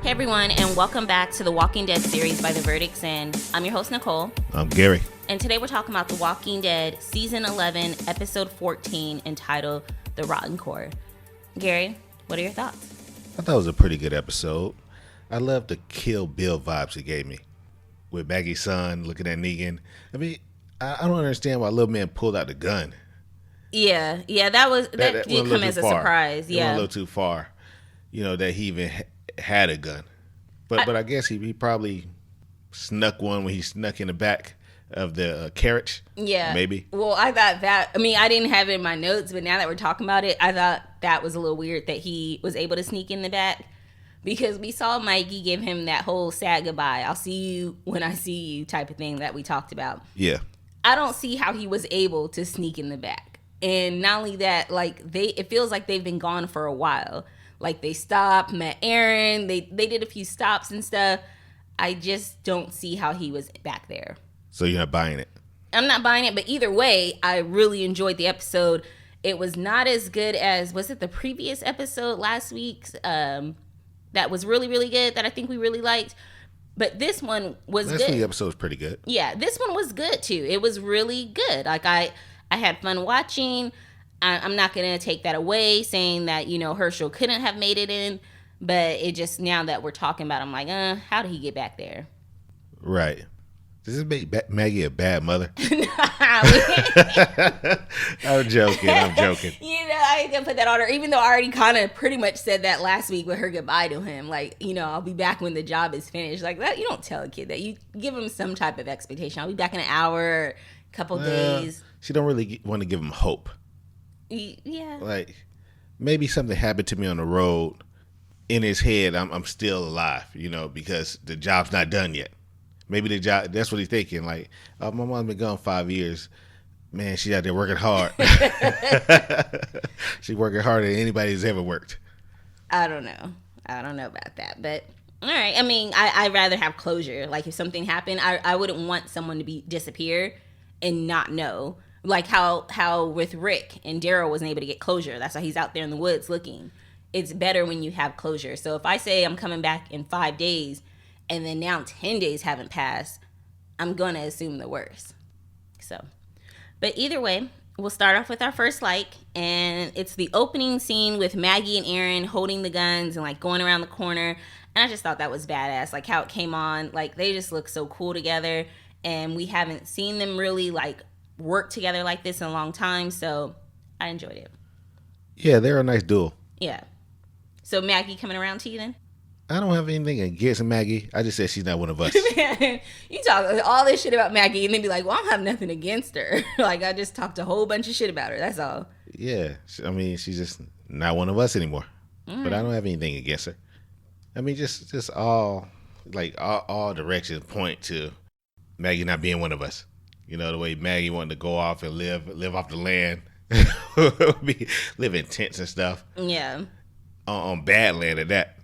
Hey everyone, and welcome back to the Walking Dead series by The Verdict's End. I'm your host, Nicole. I'm Gary. And today we're talking about The Walking Dead Season 11, Episode 14, entitled The Rotten Core. Gary, what are your thoughts? I thought it was a pretty good episode. I love the Kill Bill vibes it gave me. With Maggie's son looking at Negan. I mean, I don't understand why little man pulled out the gun. Yeah, that did come as a surprise. It went a little too far, that he even had a gun. But I guess he probably snuck one when he snuck in the back of the carriage. Yeah. Maybe. Well, I thought that, I didn't have it in my notes, but now that we're talking about it, I thought that was a little weird that he was able to sneak in the back. Because we saw Mikey give him that whole sad goodbye, I'll see you when I see you type of thing that we talked about. Yeah. I don't see how he was able to sneak in the back. And not only that, it feels like they've been gone for a while. Like they stopped, met Aaron, they did a few stops and stuff. I just don't see how he was back there. So you're not buying it? I'm not buying it, but either way, I really enjoyed the episode. It was not as good as, was it the previous episode last week's? That was really, really good, that I think we really liked. But this one was good. Last week's episode was pretty good. Yeah, this one was good too. It was really good. I had fun watching. I'm not going to take that away, saying that, Herschel couldn't have made it in. But it just, now that we're talking about it, I'm like, how did he get back there? Right. Does this make Maggie a bad mother? I'm joking. I ain't gonna put that on her, even though I already kind of pretty much said that last week with her goodbye to him. I'll be back when the job is finished. Like that, you don't tell a kid that. You give him some type of expectation. I'll be back in an hour, couple days. She don't really want to give him hope. Yeah. Like, maybe something happened to me on the road. In his head, I'm still alive, because the job's not done yet. Maybe the job, that's what he's thinking. Like, oh, my mom's been gone 5 years. Man, she's out there working hard. She's working harder than anybody's ever worked. I don't know about that. But, all right. I'd rather have closure. Like, if something happened, I wouldn't want someone to disappear and not know. Like how with Rick and Daryl wasn't able to get closure. That's why he's out there in the woods looking. It's better when you have closure. So if I say I'm coming back in 5 days and then now 10 days haven't passed, I'm going to assume the worst. So, but either way, we'll start off with our first and it's the opening scene with Maggie and Aaron holding the guns and going going around the corner. And I just thought that was badass. Like how it came on, they just look so cool together. And we haven't seen them really work together like this in a long time. So I enjoyed it. Yeah, they're a nice duo. Yeah. So Maggie coming around to you then? I don't have anything against Maggie. I just said she's not one of us. You talk all this shit about Maggie and then be like, well, I don't have nothing against her. I just talked a whole bunch of shit about her. That's all. Yeah. She's just not one of us anymore. But I don't have anything against her. Just all directions point to Maggie not being one of us. The way Maggie wanted to go off and live off the land. Live in tents and stuff. Yeah. On bad land at that.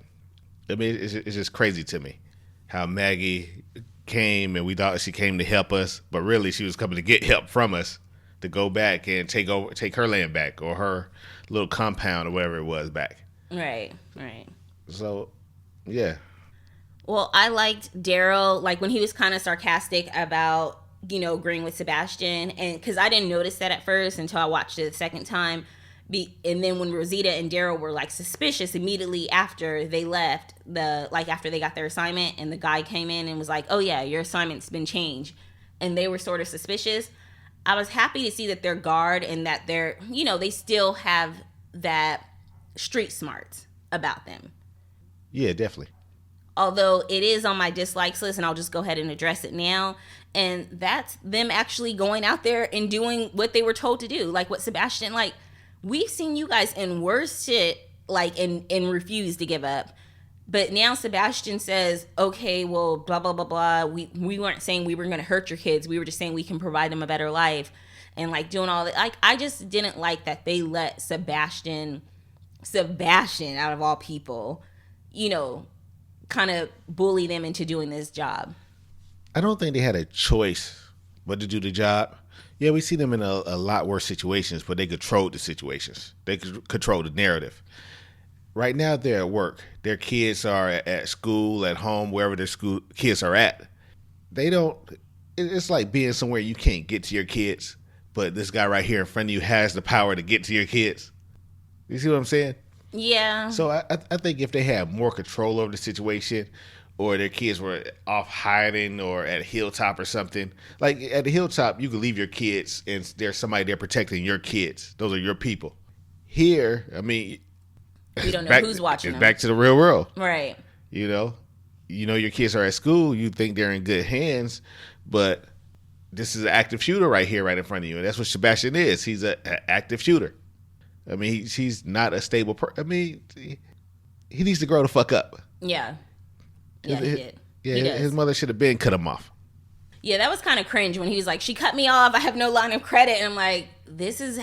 It's just crazy to me how Maggie came and we thought she came to help us, but really she was coming to get help from us to go back and take her land back or her little compound or whatever it was back. Right. So, yeah. Well, I liked Daryl, when he was kind of sarcastic about, agreeing with Sebastian, and because I didn't notice that at first until I watched it the second time. And then when Rosita and Daryl were suspicious immediately after they left, after they got their assignment, and the guy came in and was like, oh yeah, your assignment's been changed, and they were sort of suspicious. I was happy to see that they're guard and that they're, they still have that street smarts about them. Yeah, definitely. Although it is on my dislikes list, and I'll just go ahead and address it now. And that's them actually going out there and doing what they were told to do. What Sebastian, we've seen you guys in worse shit, and refuse to give up. But now Sebastian says, okay, well, blah, blah, blah, blah. We weren't saying we were going to hurt your kids. We were just saying we can provide them a better life. And doing all that. I just didn't like that they let Sebastian, out of all people, kind of bully them into doing this job. I don't think they had a choice but to do the job. Yeah, we see them in a lot worse situations, but they controlled the situations. They controlled the narrative. Right now they're at work. Their kids are at school, at home, wherever their school kids are at. They don't. It's like being somewhere you can't get to your kids, but this guy right here in front of you has the power to get to your kids. You see what I'm saying? Yeah. So I think if they had more control over the situation, or their kids were off hiding or at a hilltop or something, like at the hilltop, you can leave your kids and there's somebody there protecting your kids. Those are your people. Here, I mean, we don't know who's watching it's them. back to the real world. Right. You know your kids are at school. You think they're in good hands, but this is an active shooter right here, right in front of you. And that's what Sebastian is. He's an active shooter. I mean, he's not a stable I mean, he needs to grow the fuck up. Yeah. Yeah, he did. Yeah, his mother should have been cut him off. Yeah, that was kind of cringe when he was like, she cut me off. I have no line of credit. And I'm like, this is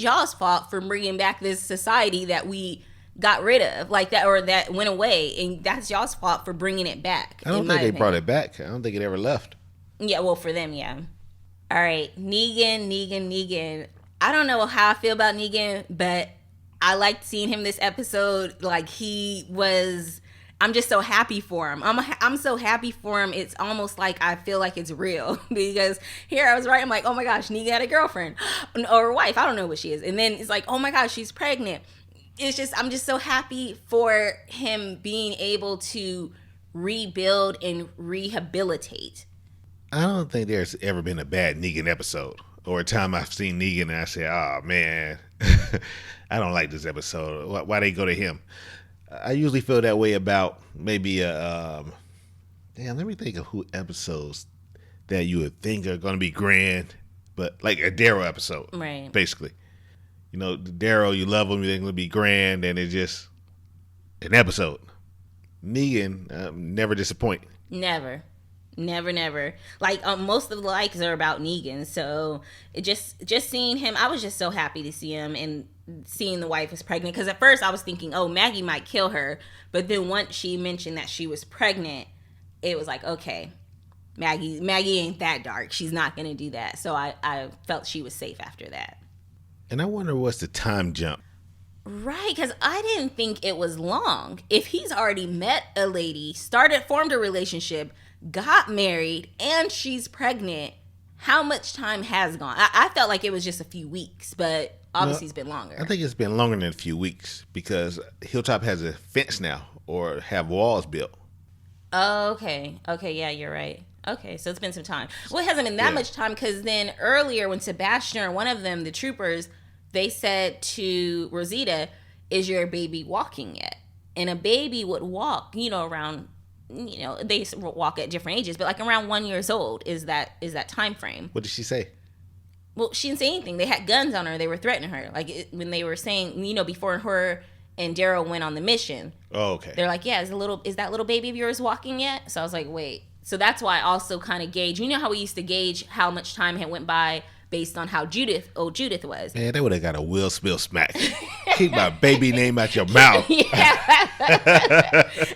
y'all's fault for bringing back this society that we got rid of, like that, or that went away. And that's y'all's fault for bringing it back. I don't think they brought it back. I don't think it ever left. Yeah, well, for them, yeah. All right, Negan. I don't know how I feel about Negan, but I liked seeing him this episode. Like, I'm just so happy for him. I'm so happy for him. It's almost like I feel like it's real because here I was right. I'm like, oh my gosh, Negan had a girlfriend or a wife. I don't know what she is. And then it's like, oh my gosh, she's pregnant. I'm just so happy for him being able to rebuild and rehabilitate. I don't think there's ever been a bad Negan episode or a time I've seen Negan and I say, oh man, I don't like this episode. Why they go to him? I usually feel that way about maybe let me think of who episodes that you would think are going to be grand, but like a Daryl episode, right? Basically, Daryl, you love him, you think it'll be grand, and it's just an episode. Negan never disappoint. Never. Like most of the likes are about Negan, so it just seeing him, I was just so happy to see him and seeing the wife was pregnant. Because at first I was thinking, oh, Maggie might kill her, but then once she mentioned that she was pregnant, it was like, okay, Maggie ain't that dark. She's not gonna do that. So I felt she was safe after that. And I wonder what's the time jump. Right, because I didn't think it was long. If he's already met a lady, formed a relationship, got married, and she's pregnant, how much time has gone? I felt like it was just a few weeks, but obviously it's been longer. I think it's been longer than a few weeks because Hilltop has a fence now or have walls built. Oh, okay. Okay, yeah, you're right. Okay, so it's been some time. Well, it hasn't been that much time because then earlier when Sebastian or one of them, the troopers, they said to Rosita, is your baby walking yet? And a baby would walk, around, they walk at different ages, but like around 1 year old is that time frame. What did she say? Well, she didn't say anything. They had guns on her. They were threatening her. Like when they were saying, before her and Daryl went on the mission. Oh, okay. They're like, yeah, is that little baby of yours walking yet? So I was like, wait. So that's why I also kind of gauge. You know how we used to gauge how much time had went by based on how Judith was. Man, they would have got a Will Smith smack. Keep my baby name out your mouth. Yeah.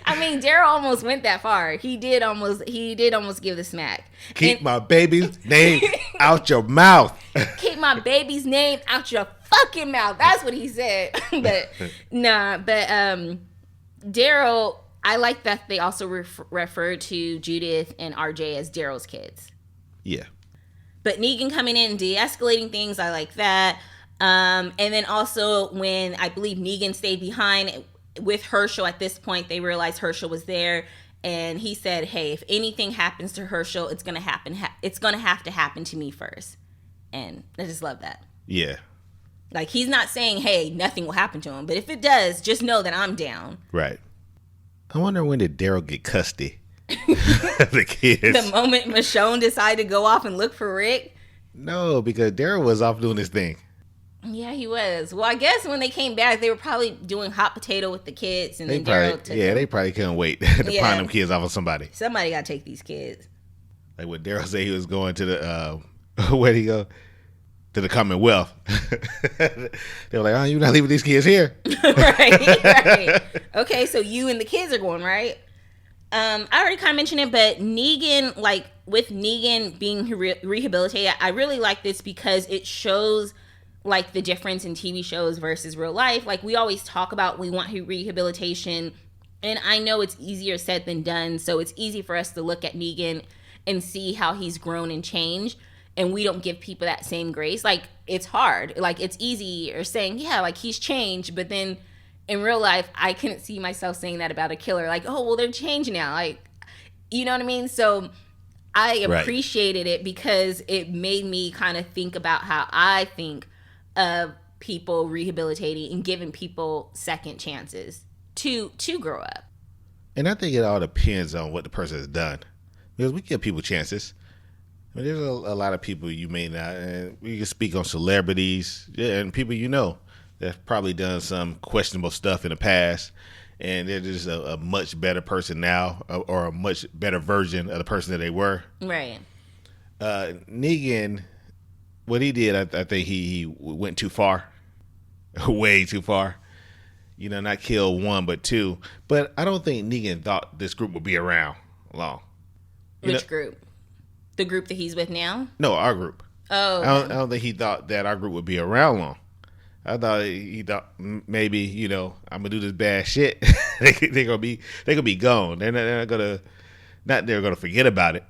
I mean, Daryl almost went that far. He did almost give the smack. Keep my baby's name out your mouth. Keep my baby's name out your fucking mouth. That's what he said. But Daryl, I like that they also refer to Judith and RJ as Daryl's kids. Yeah. But Negan coming in and de-escalating things, I like that. And then also when I believe Negan stayed behind with Herschel at this point, they realized Herschel was there. And he said, hey, if anything happens to Herschel, it's going to happen. It's going to have to happen to me first. And I just love that. Yeah. Like, he's not saying, hey, nothing will happen to him. But if it does, just know that I'm down. Right. I wonder when did Daryl get custody? The kids. The moment Michonne decided to go off and look for Rick. No, because Daryl was off doing his thing. Yeah, he was. Well, I guess when they came back, they were probably doing hot potato with the kids, and then Daryl took them. They probably couldn't wait to pawn them kids off of somebody. Somebody got to take these kids. Like what Daryl said, he was going to the where'd he go? To the Commonwealth. They were like, oh, you're not leaving these kids here. Right. Okay, so you and the kids are going, right? I already kind of mentioned it, but Negan, with Negan being rehabilitated, I really like this because it shows like the difference in TV shows versus real life. Like we always talk about, we want rehabilitation, and I know it's easier said than done. So it's easy for us to look at Negan and see how he's grown and changed, and we don't give people that same grace. Like it's hard. Like it's easy or saying, yeah, like he's changed, but then in real life, I couldn't see myself saying that about a killer. Like, oh, well, they're changed now. Like, you know what I mean? So I appreciated it because it made me kind of think about how I think of people rehabilitating and giving people second chances to grow up. And I think it all depends on what the person has done, because we give people chances. I mean, there's a lot of people you may not, and we can speak on celebrities, and people you know that's probably done some questionable stuff in the past, and they're just a much better person now, or a much better version of the person that they were. Right. Negan, what he did, I think he went too far, way too far. You know, not kill one, but two. But I don't think Negan thought this group would be around long. Which group? The group that he's with now? No, our group. Oh. I don't think he thought that our group would be around long. I thought he thought maybe, you know, I'm gonna do this bad shit. they're gonna be gone. They're gonna forget about it,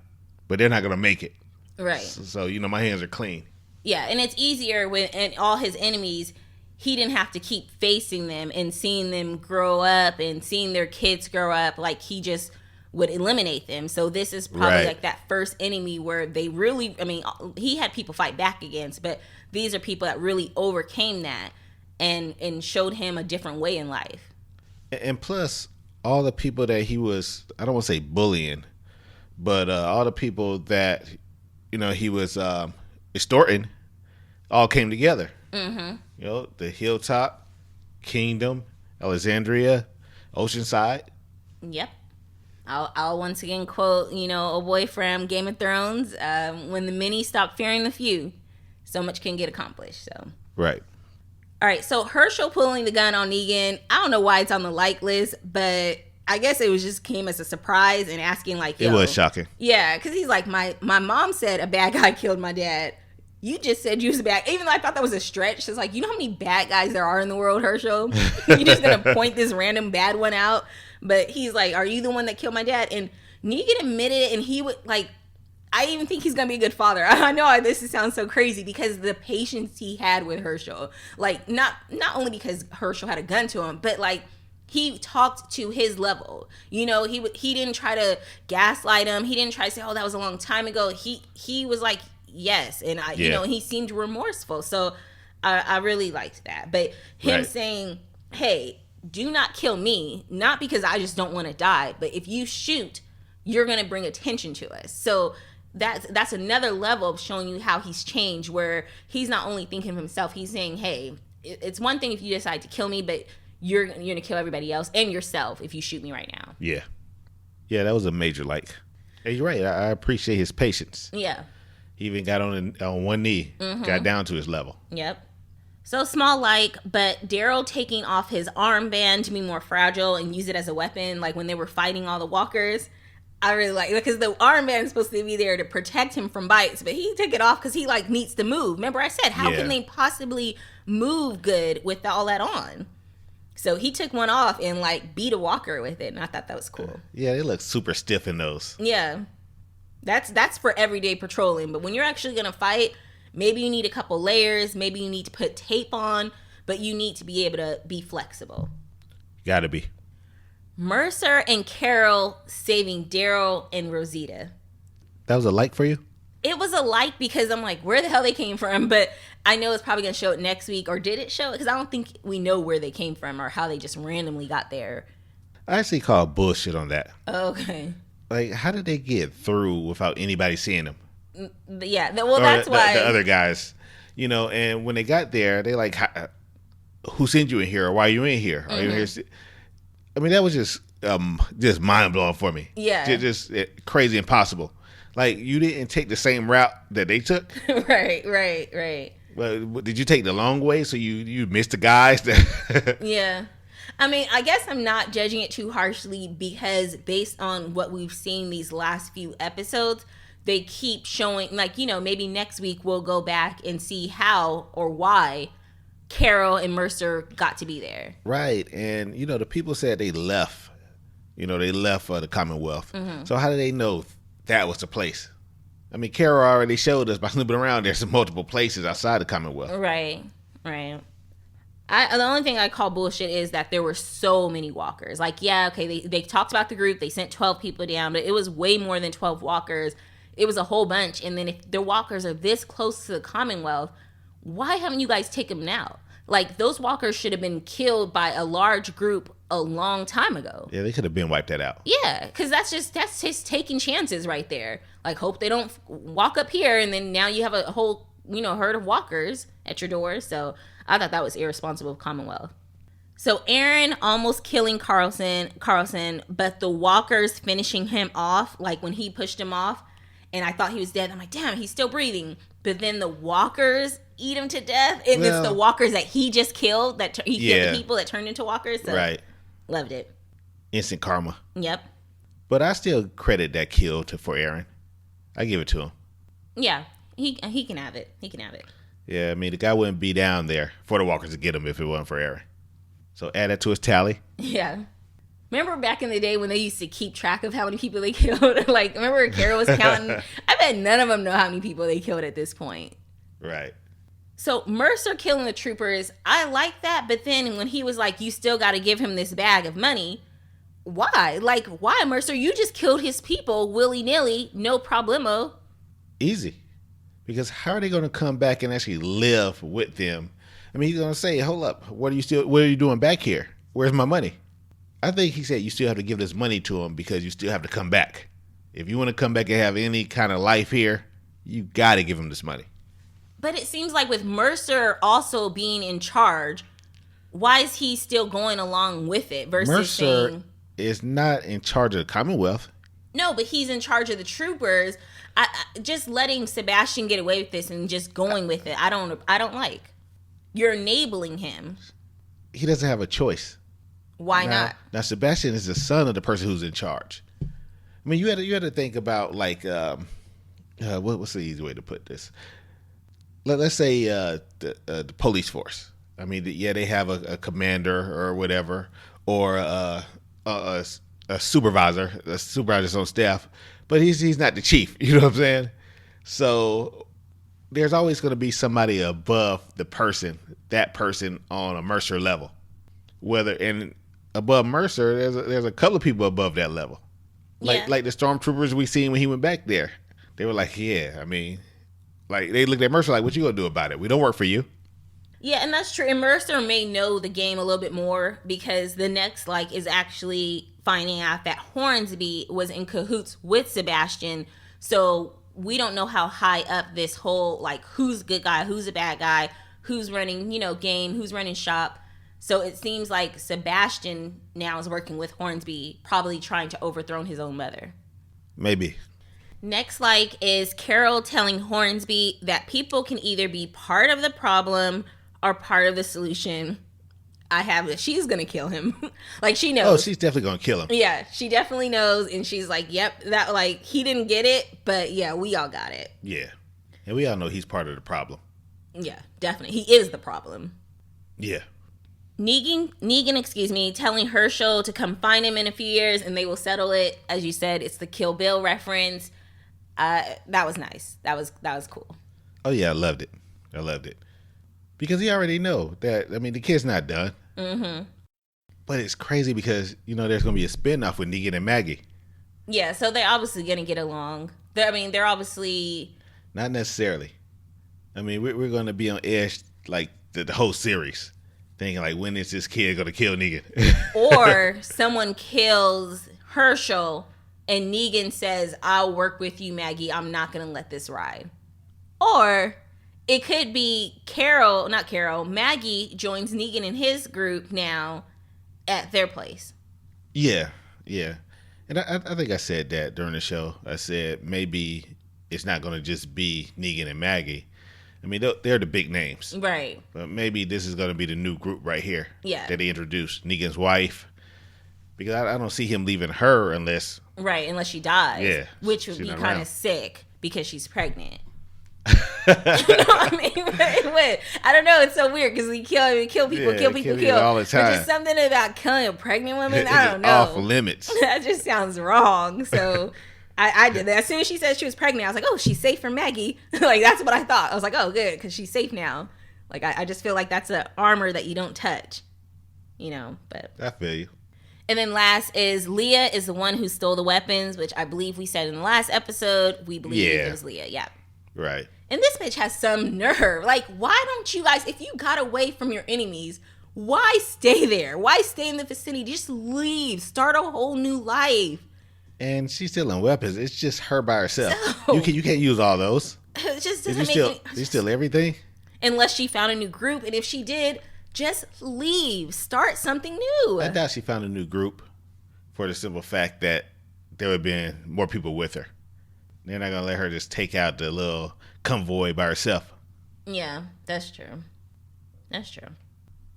but they're not gonna make it. Right. So you know, my hands are clean. Yeah, and it's easier when and all his enemies, he didn't have to keep facing them and seeing them grow up and seeing their kids grow up. Like he just would eliminate them. So this is probably like that first enemy where they really, I mean, he had people fight back against, but these are people that really overcame that and showed him a different way in life. And plus, all the people that he was, I don't want to say bullying, but all the people that, you know, he was extorting all came together. Mm-hmm. You know, the Hilltop, Kingdom, Alexandria, Oceanside. Yep. I'll once again quote, you know, a boy from Game of Thrones, when the many stop fearing the few, so much can get accomplished. So Right. All right, so Herschel pulling the gun on Negan, I don't know why it's on the like list, but I guess it was just came as a surprise and asking like, it was shocking. Yeah, because he's like, my mom said a bad guy killed my dad. You just said you was a bad, even though I thought that was a stretch. It's like, you know how many bad guys there are in the world, Herschel? You're just going to point this random bad one out? But he's like, are you the one that killed my dad? And Negan admitted it, and he would, like, I even think he's going to be a good father. I know this sounds so crazy because the patience he had with Herschel. Like, not only because Herschel had a gun to him, but, like, he talked to his level. You know, he didn't try to gaslight him. He didn't try to say, oh, that was a long time ago. He was like, yes. And, you know, he seemed remorseful. So I really liked that. But him saying, hey, do not kill me, not because I just don't want to die, but if you shoot, you're going to bring attention to us. So that's another level of showing you how he's changed, where he's not only thinking of himself, he's saying, hey, it's one thing if you decide to kill me, but you're going to kill everybody else and yourself if you shoot me right now. Yeah, that was a major like. Hey, you're right. I appreciate his patience. Yeah. He even got on one knee, got down to his level. Yep. So small like, but Daryl taking off his armband to be more fragile and use it as a weapon, like when they were fighting all the walkers, I really like it because the armband is supposed to be there to protect him from bites, but he took it off because he like needs to move. Remember I said, how can they possibly move good with all that on? So he took one off and like beat a walker with it, and I thought that was cool. Yeah, they look super stiff in those. Yeah, that's for everyday patrolling, but when you're actually gonna fight, maybe you need a couple layers. Maybe you need to put tape on, but you need to be able to be flexible. Gotta be. Mercer and Carol saving Daryl and Rosita. That was a like for you? It was a like because I'm like, where the hell they came from? But I know it's probably going to show it next week. Or did it show it? Because I don't think we know where they came from or how they just randomly got there. I actually call bullshit on that. Okay. Like, how did they get through without anybody seeing them? Yeah, well, that's why. The other guys, you know, and when they got there, they like, who sent you in here or why are you in here? Are you here? I mean, that was just mind blowing for me. Yeah. Just crazy impossible. Like, you didn't take the same route that they took. Right. Well, did you take the long way so you missed the guys? Yeah. I mean, I guess I'm not judging it too harshly because based on what we've seen these last few episodes, they keep showing, like, maybe next week we'll go back and see how or why Carol and Mercer got to be there. Right. And, the people said they left. They left the Commonwealth. Mm-hmm. So how do they know that was the place? I mean, Carol already showed us by snooping around there's multiple places outside the Commonwealth. Right. The only thing I call bullshit is that there were so many walkers. Like, yeah, okay, they talked about the group. They sent 12 people down, but it was way more than 12 walkers. It was a whole bunch. And then if the walkers are this close to the Commonwealth, why haven't you guys taken them out? Like, those walkers should have been killed by a large group a long time ago. Yeah, they could have been wiped that out. Yeah, because that's just taking chances right there. Like, hope they don't walk up here, and then now you have a whole, herd of walkers at your door. So I thought that was irresponsible of Commonwealth. So Aaron almost killing Carlson, but the walkers finishing him off, like when he pushed him off, and I thought he was dead. I'm like, damn, he's still breathing. But then the walkers eat him to death, and it's the walkers that he just killed, that he killed the people that turned into walkers. So right. Loved it. Instant karma. Yep. But I still credit that kill for Aaron. I give it to him. Yeah, he can have it. He can have it. Yeah, I mean, the guy wouldn't be down there for the walkers to get him if it wasn't for Aaron. So add that to his tally. Yeah. Remember back in the day when they used to keep track of how many people they killed? Like, remember Carol was counting? I bet none of them know how many people they killed at this point. Right. So Mercer killing the troopers, I like that. But then when he was like, you still got to give him this bag of money. Why? Like, why, Mercer? You just killed his people willy-nilly, no problemo. Easy. Because how are they going to come back and actually live with them? I mean, he's going to say, hold up, what are you doing back here? Where's my money? I think he said you still have to give this money to him because you still have to come back. If you want to come back and have any kind of life here, you got to give him this money. But it seems like with Mercer also being in charge, why is he still going along with it versus Mercer is not in charge of the Commonwealth. No, but he's in charge of the troopers. I just letting Sebastian get away with this and just going with it. I don't like. You're enabling him. He doesn't have a choice. Why not? Now Sebastian is the son of the person who's in charge. I mean, you had to think about like what's the easy way to put this? Let's say the police force. I mean, they have a commander or whatever, or a supervisor. The supervisor's on staff, but he's not the chief. You know what I'm saying? So there's always going to be somebody above that person on a Mercer level. And above Mercer, there's a couple of people above that level, like the stormtroopers we seen when he went back there. They were like, yeah, I mean, like they looked at Mercer like, what you gonna do about it? We don't work for you. Yeah, and that's true. And Mercer may know the game a little bit more because the next is actually finding out that Hornsby was in cahoots with Sebastian. So we don't know how high up this whole who's a good guy, who's a bad guy, who's running game, who's running shop. So it seems like Sebastian now is working with Hornsby, probably trying to overthrow his own mother. Maybe. Next is Carol telling Hornsby that people can either be part of the problem or part of the solution. She's going to kill him. She knows. Oh, she's definitely going to kill him. Yeah, she definitely knows. And she's like, yep, that he didn't get it, but yeah, we all got it. Yeah. And we all know he's part of the problem. Yeah, definitely. He is the problem. Yeah. Negan, telling Herschel to come find him in a few years and they will settle it. As you said, it's the Kill Bill reference. That was nice. That was cool. Oh yeah, I loved it. Because he already know that, I mean, the kid's not done. Mm-hmm. But it's crazy because, there's going to be a spinoff with Negan and Maggie. Yeah, so they're obviously going to get along. They're obviously... Not necessarily. I mean, we're going to be on edge, the whole series. Thinking, when is this kid going to kill Negan? Or someone kills Herschel and Negan says, I'll work with you, Maggie. I'm not going to let this ride. Or... it could be Maggie joins Negan in his group now at their place. Yeah. And I think I said that during the show. I said maybe it's not going to just be Negan and Maggie. I mean, they're the big names. Right. But maybe this is going to be the new group right here. Yeah. That they introduced. Negan's wife. Because I don't see him leaving her unless... Right, unless she dies. Yeah. Which would be kind of sick. because she's pregnant. You know what I mean? What? I don't know. It's so weird because we kill people, kill all the time. But just something about killing a pregnant woman, I don't know. Off limits. That just sounds wrong. So I did that. As soon as she said she was pregnant, I was like, oh, she's safe from Maggie. Like, that's what I thought. I was like, oh, good, because she's safe now. Like, I just feel like that's an armor that you don't touch, you know. But I feel you. And then last is Leah is the one who stole the weapons, which I believe we said in the last episode. We believe it was Leah. Yeah. Right. And this bitch has some nerve. Like, why don't you guys, if you got away from your enemies, why stay there? Why stay in the vicinity? Just leave. Start a whole new life. And she's stealing weapons. It's just her by herself. So, you can't use all those. It just doesn't Did you steal everything? Unless she found a new group. And if she did, just leave. Start something new. I doubt she found a new group for the simple fact that there would have been more people with her. They're not going to let her just take out the little convoy by herself. Yeah, that's true. That's true.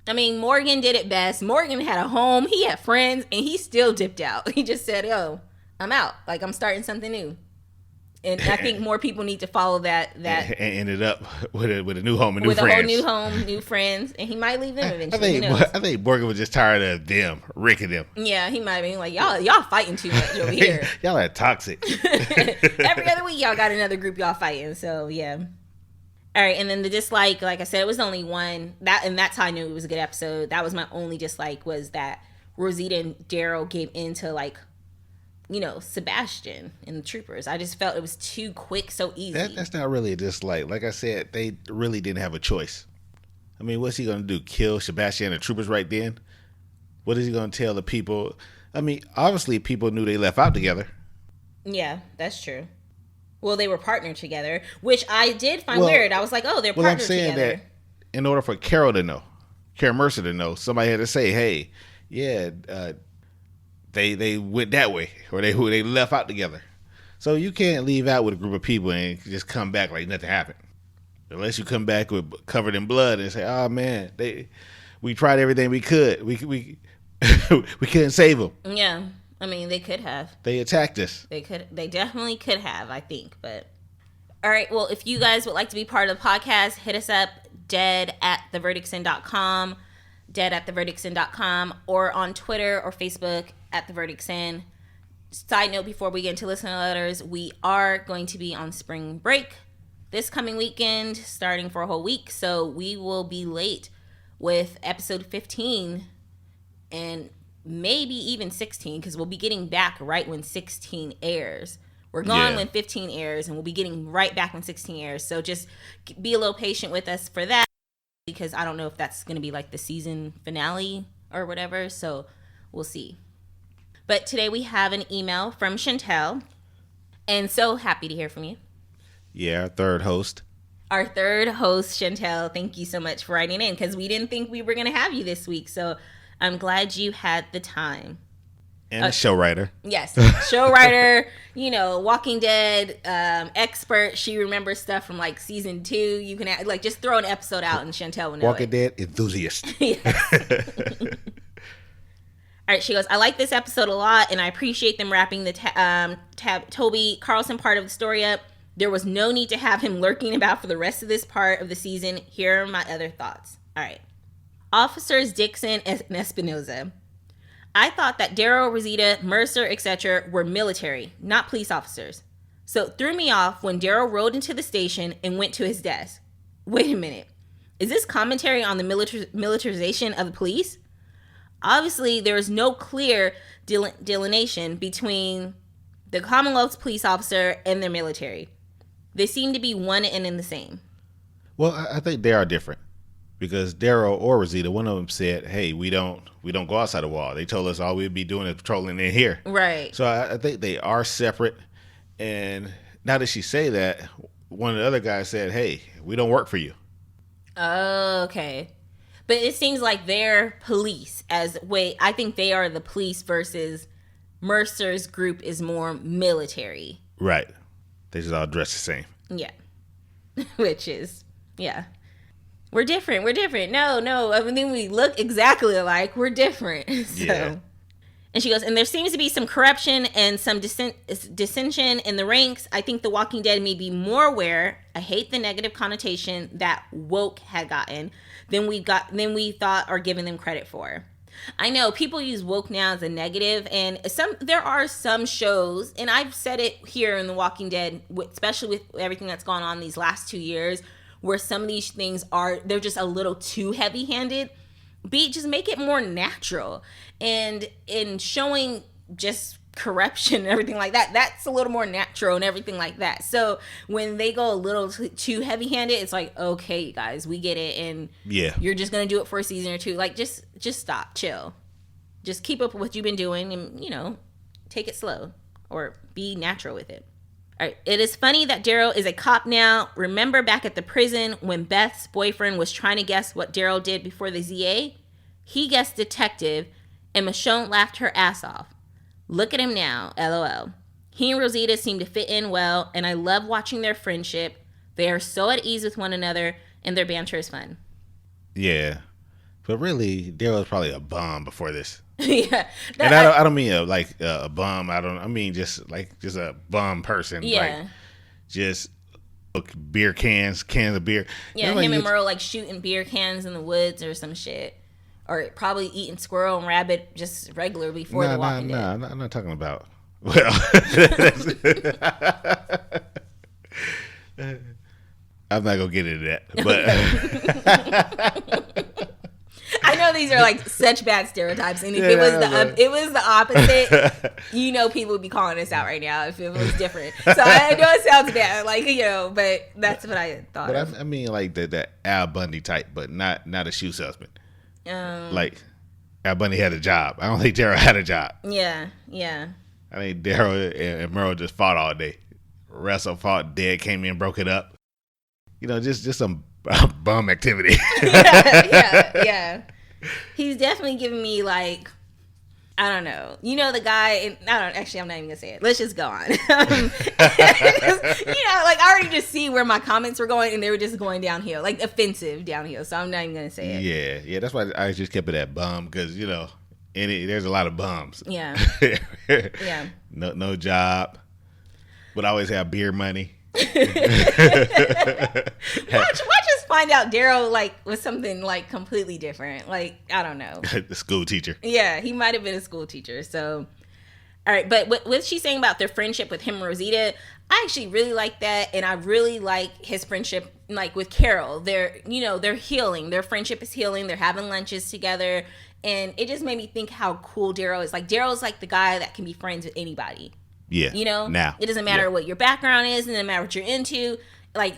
I mean, Morgan did it best. Morgan had a home. He had friends, and he still dipped out. He just said, "Oh, I'm out. Like, I'm starting something new." And I think more people need to follow that. And ended up with a new home and new friends. With a whole new home, new friends, and he might leave them eventually. I think Morgan was just tired of them, Rick and them. Yeah, he might be like, y'all fighting too much over here. Y'all are toxic. Every other week, y'all got another group y'all fighting. So yeah. All right, and then the dislike, like I said, it was only one. That's how I knew it was a good episode. That was my only dislike, was that Rosita and Daryl gave into, like, you know, Sebastian and the troopers. I just felt it was too quick, so easy. That's not really a dislike. Like I said, they really didn't have a choice. I mean, what's he going to do? Kill Sebastian and the troopers right then? What is he going to tell the people? I mean, obviously people knew they left out together. Yeah, that's true. Well, they were partnered together, which I did find weird. I was like, oh, they're partnered together. I'm saying that in order for Carol Mercer to know, somebody had to say, hey, yeah, they went that way, or they left out together. So you can't leave out with a group of people and just come back like nothing happened. Unless you come back with covered in blood and say, oh, man, we tried everything we could. We we couldn't save them. Yeah. I mean, they could have. They attacked us. They definitely could have, I think. But all right. Well, if you guys would like to be part of the podcast, hit us up, dead@theverdictsin.com, dead@theverdictsin.com, or on Twitter or Facebook @theverdictsin. Side note, before we get into listener letters, we are going to be on spring break this coming weekend, starting for a whole week. So we will be late with episode 15 and maybe even 16, because we'll be getting back right when 16 airs. We're gone when 15 airs, and we'll be getting right back when 16 airs. So just be a little patient with us for that, because I don't know if that's going to be like the season finale or whatever. So we'll see. But today we have an email from Chantel, and so happy to hear from you. Yeah, our third host. Our third host, Chantel. Thank you so much for writing in, because we didn't think we were going to have you this week. So I'm glad you had the time. And a show writer. Yes. Show writer, you know, Walking Dead expert. She remembers stuff from like season 2. You can like just throw an episode out and Chantel will know Walking Dead enthusiast. Yes. All right, she goes, I like this episode a lot, and I appreciate them wrapping the Toby Carlson part of the story up. There was no need to have him lurking about for the rest of this part of the season. Here are my other thoughts. All right. Officers Dixon and Espinoza. I thought that Daryl, Rosita, Mercer, etc. were military, not police officers. So it threw me off when Daryl rode into the station and went to his desk. Wait a minute. Is this commentary on the militarization of the police? Obviously, there is no clear delineation between the Commonwealth's police officer and their military. They seem to be one and in the same. Well, I think they are different. Because Daryl or Rosita, one of them said, hey, we don't go outside the wall. They told us all we'd be doing is patrolling in here. Right. So I think they are separate. And now that she say that, one of the other guys said, hey, we don't work for you. Okay. But it seems like they're police I think they are the police versus Mercer's group is more military. Right. They just all dress the same. Yeah. Which is, yeah. We're different. No. I mean, we look exactly alike. We're different. So. Yeah. And she goes, and there seems to be some corruption and some dissension in the ranks. I think The Walking Dead may be more aware. I hate the negative connotation that woke had gotten than we thought or given them credit for. I know people use woke now as a negative, and there are some shows, and I've said it here in The Walking Dead, especially with everything that's gone on these last 2 years, where some of these things they're just a little too heavy-handed. Just make it more natural. And in showing just corruption and everything like that, that's a little more natural and everything like that. So when they go a little too heavy-handed, it's like, okay, you guys, we get it, and you're just gonna do it for a season or two. Like, just stop, chill, just keep up with what you've been doing, and take it slow or be natural with it. All right. It is funny that Daryl is a cop now. Remember back at the prison when Beth's boyfriend was trying to guess what Daryl did before the ZA? He guessed detective, and Michonne laughed her ass off. Look at him now, LOL. He and Rosita seem to fit in well, and I love watching their friendship. They are so at ease with one another, and their banter is fun. Yeah. But really, Daryl was probably a bum before this. Yeah. And I don't mean a bum. I mean just a bum person. Yeah. Like, just beer cans of beer. Yeah, him and Merle shooting beer cans in the woods or some shit. Or probably eating squirrel and rabbit just regular before The Walking Dead. No, I'm not talking about. Well, I'm not gonna get into that. But I know these are such bad stereotypes, and if it was the opposite, people would be calling us out right now if it was different. So I know it sounds bad, but that's what I thought. But I mean, the Al Bundy type, but not a shoe salesman. Al Bundy had a job. I don't think Daryl had a job. Yeah. I think Daryl and Merle just fought all day. Wrestled, fought, dead, came in, broke it up. Just some bum activity. Yeah. He's definitely giving me I don't know. The guy, actually, I'm not even going to say it. Let's just go on. I already just see where my comments were going, and they were just going downhill, offensive downhill. So I'm not even going to say it. Yeah. That's why I just kept it at bum, because, there's a lot of bums. Yeah. Yeah. No job, but I always have beer money. Watch us find out Daryl was something completely different. I don't know. The school teacher. Yeah, he might have been a school teacher. So, all right. But what she's saying about their friendship with him and Rosita, I actually really like that, and I really like his friendship with Carol. They're healing. Their friendship is healing. They're having lunches together, and it just made me think how cool Daryl is. Daryl's the guy that can be friends with anybody. Yeah. Now it doesn't matter what your background is, and it doesn't matter what you're into.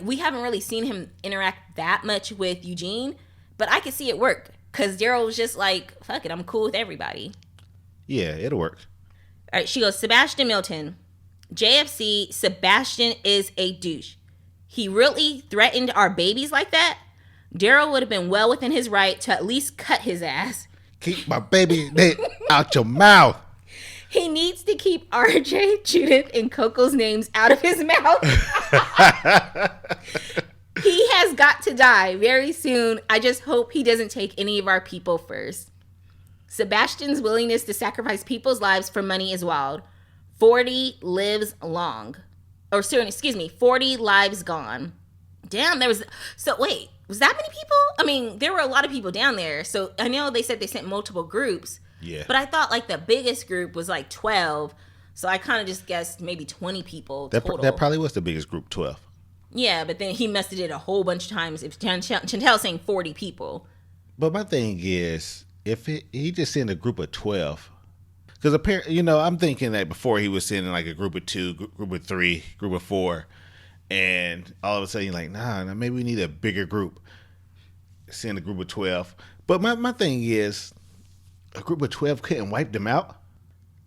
We haven't really seen him interact that much with Eugene, but I could see it work because Daryl was just fuck it, I'm cool with everybody. Yeah, it'll work. All right, she goes, Sebastian Milton. JFC, Sebastian is a douche. He really threatened our babies like that? Daryl would have been well within his right to at least cut his ass. Keep my baby name out your mouth. He needs to keep RJ, Judith, and Coco's names out of his mouth. He has got to die very soon. I just hope he doesn't take any of our people first. Sebastian's willingness to sacrifice people's lives for money is wild. 40 lives long. Or, excuse me, 40 lives gone. Damn, was that many people? I mean, there were a lot of people down there. So I know they said they sent multiple groups. Yeah. But I thought the biggest group was 12. So I kind of just guessed maybe 20 people total. That probably was the biggest group, 12. Yeah, but then he must have did a whole bunch of times. If Chantel's saying 40 people. But my thing is, if he just sent a group of 12, because apparently, I'm thinking that before he was sending a group of 2, group of 3, group of 4, and all of a sudden you're nah, maybe we need a bigger group. Send a group of 12. But my thing is, a group of 12 couldn't wipe them out?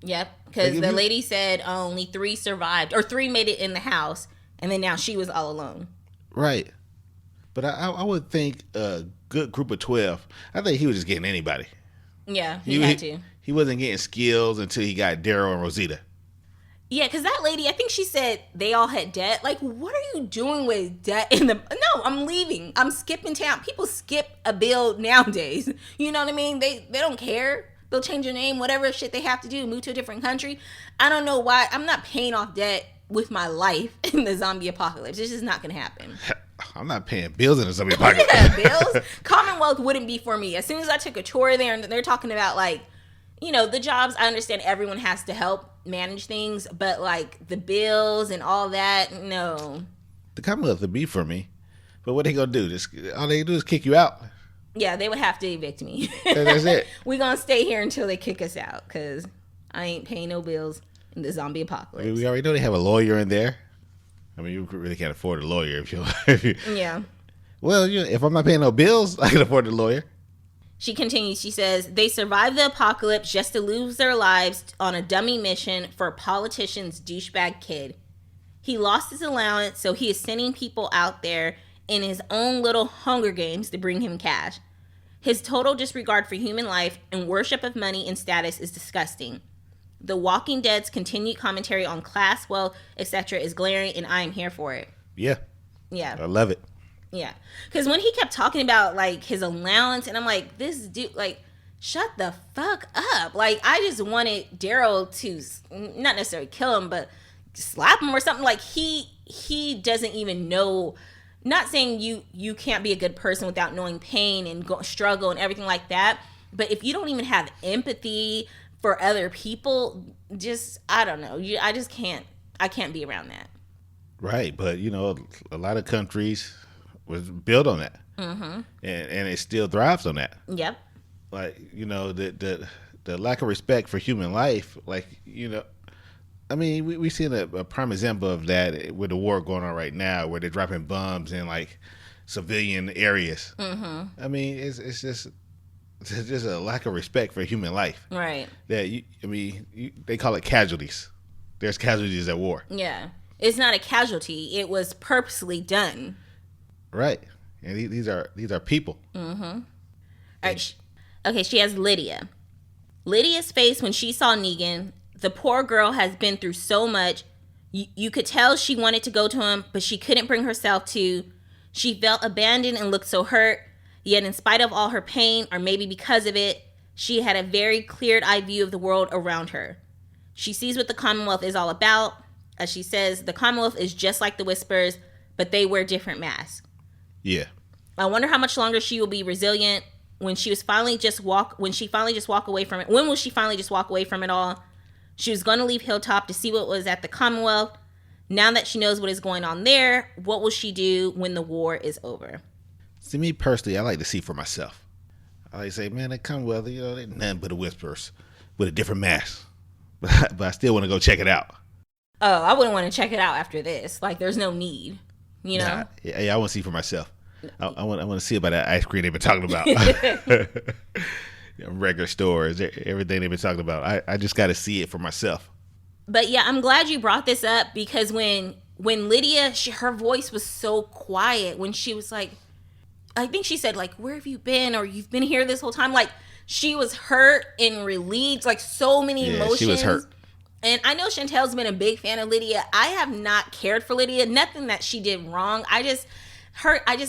Yep, because the lady said only 3 survived, or 3 made it in the house, and then now she was all alone. Right. But I would think a good group of 12, I think he was just getting anybody. Yeah, he had to. He wasn't getting skills until he got Daryl and Rosita. Yeah, because that lady, I think she said they all had debt. What are you doing with debt in the... No, I'm leaving. I'm skipping town. People skip a bill nowadays. You know what I mean? They don't care. They'll change their name, whatever shit they have to do, move to a different country. I don't know why. I'm not paying off debt with my life in the zombie apocalypse. It's just not going to happen. I'm not paying bills in the zombie apocalypse. Yeah, bills. Commonwealth wouldn't be for me. As soon as I took a tour there and they're talking about like, you know, the jobs, I understand everyone has to help manage things, but like the bills and all that, no. The Commonwealth would be for me. But what they going to do? All they do is kick you out. Yeah, they would have to evict me. That's it. We're going to stay here until they kick us out because I ain't paying no bills in the zombie apocalypse. I mean, we already know they have a lawyer in there. I mean, you really can't afford a lawyer if you. Yeah. Well, if I'm not paying no bills, I can afford a lawyer. She continues, she says, they survived the apocalypse just to lose their lives on a dummy mission for a politician's douchebag kid. He lost his allowance, so he is sending people out there in his own little Hunger Games to bring him cash. His total disregard for human life and worship of money and status is disgusting. The Walking Dead's continued commentary on class, wealth, etc. is glaring, and I am here for it. Yeah. Yeah. I love it. Yeah. Because when he kept talking about, like, his allowance, and I'm like, this dude, like, shut the fuck up. Like, I just wanted Daryl to not necessarily kill him, but slap him or something. Like, he doesn't even know. Not saying you can't be a good person without knowing pain and struggle and everything like that. But if you don't even have empathy for other people, just, I don't know. I can't be around that. Right. But, a lot of countries was built on that. Mm-hmm. And it still thrives on that. Yep. Like, the lack of respect for human life, like, I mean, we seen a prime example of that with the war going on right now, where they're dropping bombs in like civilian areas. Mm-hmm. I mean, it's just a lack of respect for human life. Right. That they call it casualties. There's casualties at war. Yeah, it's not a casualty. It was purposely done. Right, and these are people. Mm-hmm. All right. Okay, she has Lydia. Lydia's face when she saw Negan. The poor girl has been through so much. You could tell she wanted to go to him, but she couldn't bring herself to. She felt abandoned and looked so hurt. Yet in spite of all her pain, or maybe because of it, she had a very cleared-eyed view of the world around her. She sees what the Commonwealth is all about. As she says, the Commonwealth is just like the Whispers, but they wear different masks. Yeah. I wonder how much longer she will be resilient when she finally just walk away from it. When will she finally just walk away from it all? She was going to leave Hilltop to see what was at the Commonwealth. Now that she knows what is going on there, what will she do when the war is over? See, me personally, I like to see for myself. I like to say, man, the Commonwealth, they're nothing but the Whispers with a different mask. But I still want to go check it out. Oh, I wouldn't want to check it out after this. Like, there's no need, Nah, yeah, I want to see for myself. I want to see about that ice cream they've been talking about. Regular stores, everything they've been talking about. I just got to see it for myself. But yeah, I'm glad you brought this up because when Lydia, her voice was so quiet when she was like, I think she said like, where have you been? Or you've been here this whole time. Like she was hurt and relieved, like so many emotions. She was hurt. And I know Chantel's been a big fan of Lydia. I have not cared for Lydia. Nothing that she did wrong. I just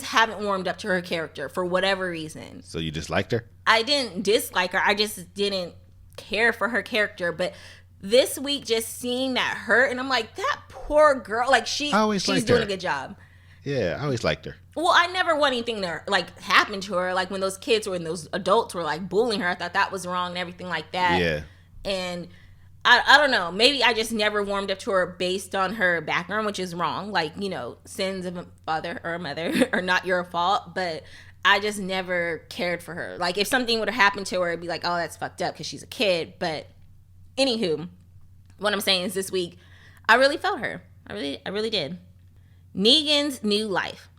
haven't warmed up to her character for whatever reason. So you disliked her? I didn't dislike her. I just didn't care for her character. But this week, just seeing that hurt, and I'm like, that poor girl. Like she's doing a good job. Yeah, I always liked her. Well, I never want anything to like happen to her. Like when those kids and those adults were like bullying her, I thought that was wrong and everything like that. Yeah. And I don't know. Maybe I just never warmed up to her based on her background, which is wrong. Like, sins of a father or a mother are not your fault. But I just never cared for her. Like, if something would have happened to her, it'd be like, oh, that's fucked up because she's a kid. But anywho, what I'm saying is this week, I really felt her. I really did. Negan's new life.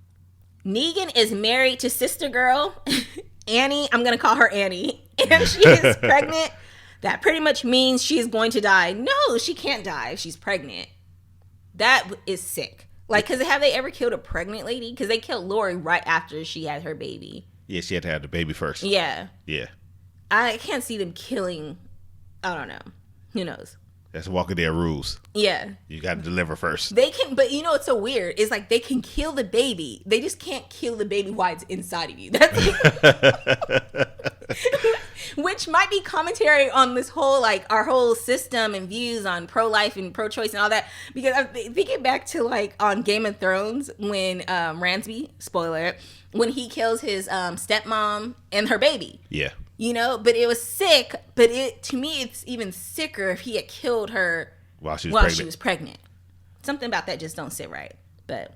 Negan is married to sister girl, Annie. I'm going to call her Annie. And she is pregnant. That pretty much means she is going to die. No, she can't die if she's pregnant. That is sick. Like, because have they ever killed a pregnant lady? Because they killed Lori right after she had her baby. Yeah, she had to have the baby first. Yeah. Yeah. I can't see them killing, I don't know. Who knows? That's Walking Dead rules. Yeah. You got to deliver first. They can, but it's so weird. It's like they can kill the baby. They just can't kill the baby while it's inside of you. That's Which might be commentary on this whole, like, our whole system and views on pro-life and pro-choice and all that. Because I'm thinking back to, like, on Game of Thrones when Ransby, spoiler, when he kills his stepmom and her baby. Yeah. You know, but it was sick. But to me, it's even sicker if he had killed her while she was pregnant. Something about that just don't sit right. But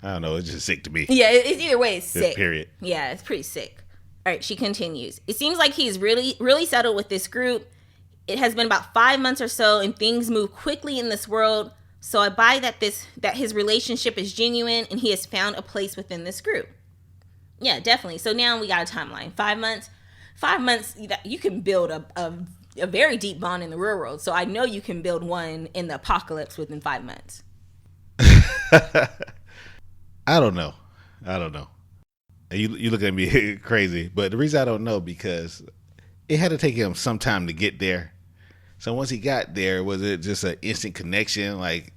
I don't know. It's just sick to me. Yeah, it's either way, it's sick. Period. Yeah, it's pretty sick. All right, she continues. It seems like he's really, really settled with this group. It has been about 5 months or so, and things move quickly in this world. So I buy that his relationship is genuine, and he has found a place within this group. Yeah, definitely. So now we got a timeline. 5 months. 5 months, you can build a very deep bond in the real world. So I know you can build one in the apocalypse within 5 months. I don't know. You look at me crazy, but the reason I don't know because it had to take him some time to get there. So once he got there, was it just an instant connection? Like,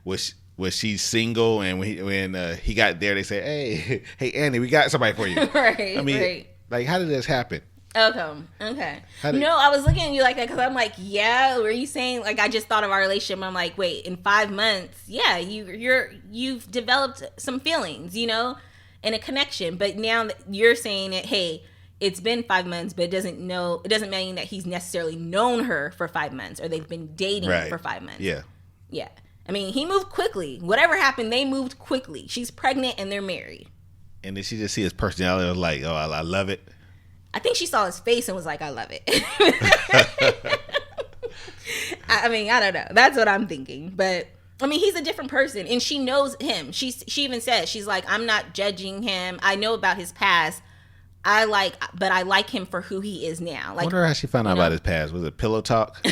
was she single? And when he got there, they say, "Hey, Annie, we got somebody for you." Right. I mean, right. Like, how did this happen? Okay. No, I was looking at you like that because I'm like, yeah. Were you saying, like, I just thought of our relationship? I'm like, wait, in 5 months, yeah, you've developed some feelings, you know, and a connection. But now that you're saying that, hey, it's been 5 months, but it doesn't mean that he's necessarily known her for 5 months or they've been dating for 5 months. Yeah. I mean, he moved quickly. Whatever happened, they moved quickly. She's pregnant and they're married. And then she just see his personality and was like, oh, I love it. I think she saw his face and was like, I love it. I mean, I don't know. That's what I'm thinking. But, I mean, he's a different person. And she knows him. She even says, she's like, I'm not judging him. I know about his past. But I like him for who he is now. Like, I wonder how she found out about his past. Was it pillow talk?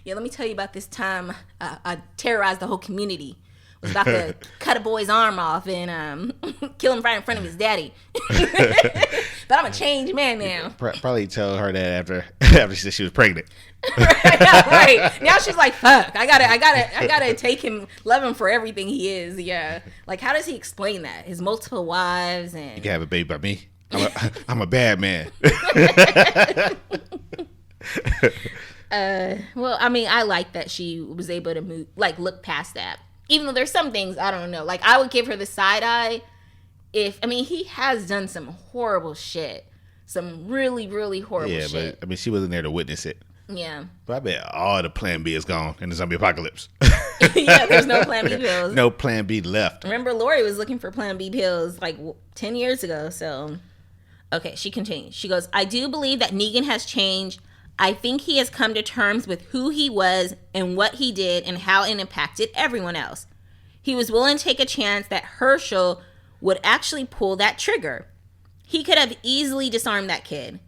Yeah, let me tell you about this time I terrorized the whole community. Was about to cut a boy's arm off and kill him right in front of his daddy. But I'm a changed man now. Probably tell her that after she said she was pregnant. Right. Now she's like, fuck. I gotta take him, love him for everything he is. Yeah. Like, how does he explain that? His multiple wives and you can have a baby by me. I'm a bad man. Well, I mean, I like that she was able to move, like, look past that. Even though there's some things, I don't know. Like, I would give her the side eye he has done some horrible shit. Some really, really horrible shit. Yeah, but, I mean, she wasn't there to witness it. Yeah. But I bet all the Plan B is gone in the zombie apocalypse. Yeah, there's no Plan B pills. No Plan B left. Remember, Lori was looking for Plan B pills, like, 10 years ago, so... Okay, she continues. She goes, I do believe that Negan has changed. I think he has come to terms with who he was and what he did and how it impacted everyone else. He was willing to take a chance that Herschel would actually pull that trigger. He could have easily disarmed that kid.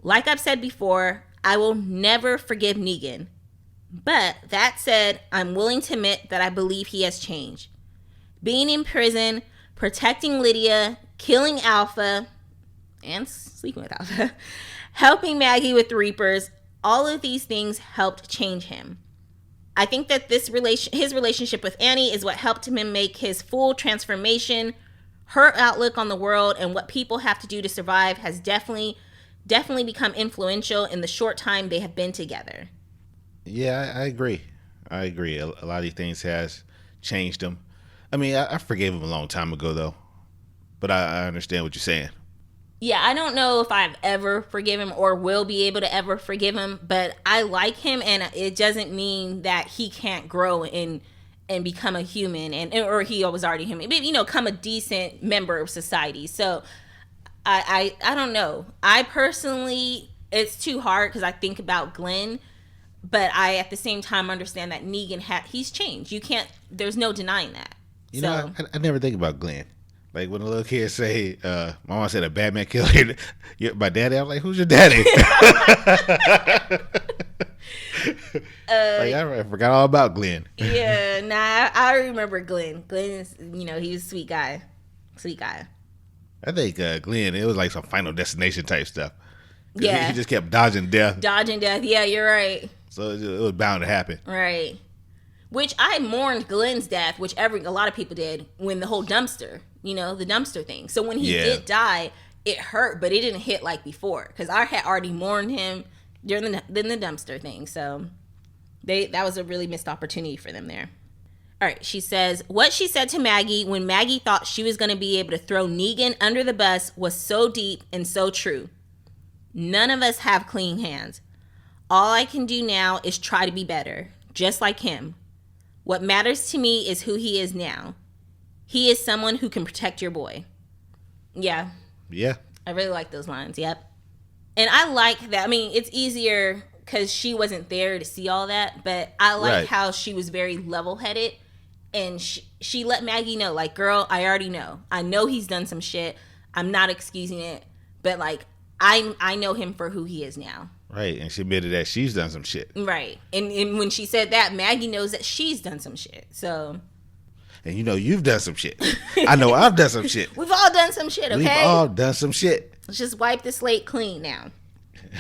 Like I've said before, I will never forgive Negan. But that said, I'm willing to admit that I believe he has changed. Being in prison, protecting Lydia, killing Alpha, and sleeping with Alpha, helping Maggie with the Reapers, all of these things helped change him. I think that his relationship with Annie is what helped him make his full transformation. Her outlook on the world and what people have to do to survive has definitely become influential in the short time they have been together. Yeah, I agree. A lot of these things has changed him. I mean, I forgave him a long time ago, though. But I understand what you're saying. Yeah, I don't know if I've ever forgiven him or will be able to ever forgive him, but I like him, and it doesn't mean that he can't grow and become a human, or he was already human, but, become a decent member of society. So I don't know. I personally, it's too hard because I think about Glenn, but I at the same time understand that Negan he's changed. There's no denying that. I never think about Glenn. Like, when the little kids say, my mom said a bad man killed my daddy, I'm like, who's your daddy? I forgot all about Glenn. Yeah, I remember Glenn. Glenn is, he was a sweet guy. I think Glenn, it was like some Final Destination type stuff. Yeah. He just kept dodging death. Yeah, you're right. So it was bound to happen. Right. Which I mourned Glenn's death, which a lot of people did, when the whole dumpster, the dumpster thing. So when he did die, it hurt, but it didn't hit like before because I had already mourned him during the dumpster thing. So that was a really missed opportunity for them there. All right, she says, what she said to Maggie when Maggie thought she was going to be able to throw Negan under the bus was so deep and so true. None of us have clean hands. All I can do now is try to be better, just like him. What matters to me is who he is now. He is someone who can protect your boy. Yeah. Yeah. I really like those lines. Yep. And I like that. I mean, it's easier because she wasn't there to see all that, but I like how she was very level-headed. And she let Maggie know, like, girl, I already know. I know he's done some shit. I'm not excusing it. But, like, I know him for who he is now. Right. And she admitted that she's done some shit. Right. And when she said that, Maggie knows that she's done some shit. So. And you know you've done some shit. I know I've done some shit. We've all done some shit, okay? We've all done some shit. Let's just wipe the slate clean now.